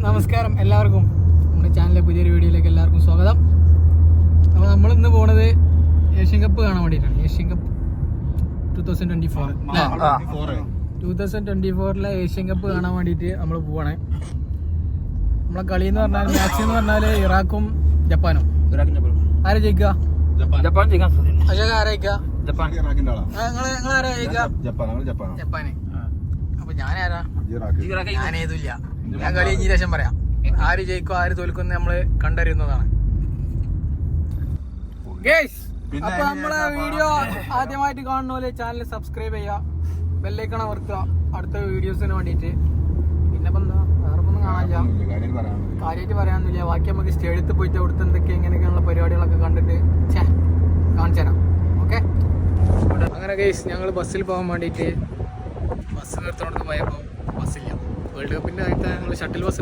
നമസ്കാരം എല്ലാവർക്കും, നമ്മുടെ ചാനലിലെ പുതിയൊരു വീഡിയോയിലേക്ക് എല്ലാവർക്കും സ്വാഗതം. അപ്പോൾ നമ്മൾ ഇന്ന് പോണത് ഏഷ്യൻ കപ്പ് കാണാൻ വേണ്ടിയിട്ടാണ്. ഏഷ്യൻ കപ്പ് 2024 ഏഷ്യൻ കപ്പ് കാണാൻ വേണ്ടിയിട്ട് നമ്മൾ പോവാണ്. നമ്മളെ കളി എന്ന് പറഞ്ഞാൽ മാച്ച് എന്ന് പറഞ്ഞാൽ ഇറാഖും ജപ്പാനും. ആരാ ജയിക്കുക? ജപ്പാന്. അപ്പൊ ഞാനാരാ? ഞാനേതുമില്ല. ഞാൻ കളി കഴിഞ്ഞ ശേഷം പറയാം. ആര് ജയിക്കും ആര് തോൽക്കും നമ്മള് കണ്ടറിയുന്നതാണ്. അപ്പൊ നമ്മളെ വീഡിയോ ആദ്യമായിട്ട് കാണുന്ന പോലെ ചാനൽ സബ്സ്ക്രൈബ് ചെയ്യുക, ബെല്ലൈക്കൺ അമർത്തുക അടുത്ത വീഡിയോസിന് വേണ്ടിയിട്ട്. പിന്നെ ഇപ്പൊ എന്താ വേറെ ഒന്നും കാണാനില്ല, കാര്യമായിട്ട് പറയാനൊന്നുമില്ല. ബാക്കി നമുക്ക് സ്റ്റേഡിയത്തിൽ പോയിട്ട് അവിടുത്തെ എന്തൊക്കെ എങ്ങനെയൊക്കെയുള്ള പരിപാടികളൊക്കെ കണ്ടിട്ട് കാണിച്ചു തരാം. ഓക്കെ, അങ്ങനെ ഗൈസ് ഞങ്ങൾ ബസ്സിൽ പോകാൻ വേണ്ടിയിട്ട് ബസ് നിർത്തോണ്ട് പോയപ്പോൾ ബസ്സില്ല. വേൾഡ് കപ്പിൻ്റെ ആയിട്ട് ഞങ്ങൾ ഷട്ടിൽ ബസ്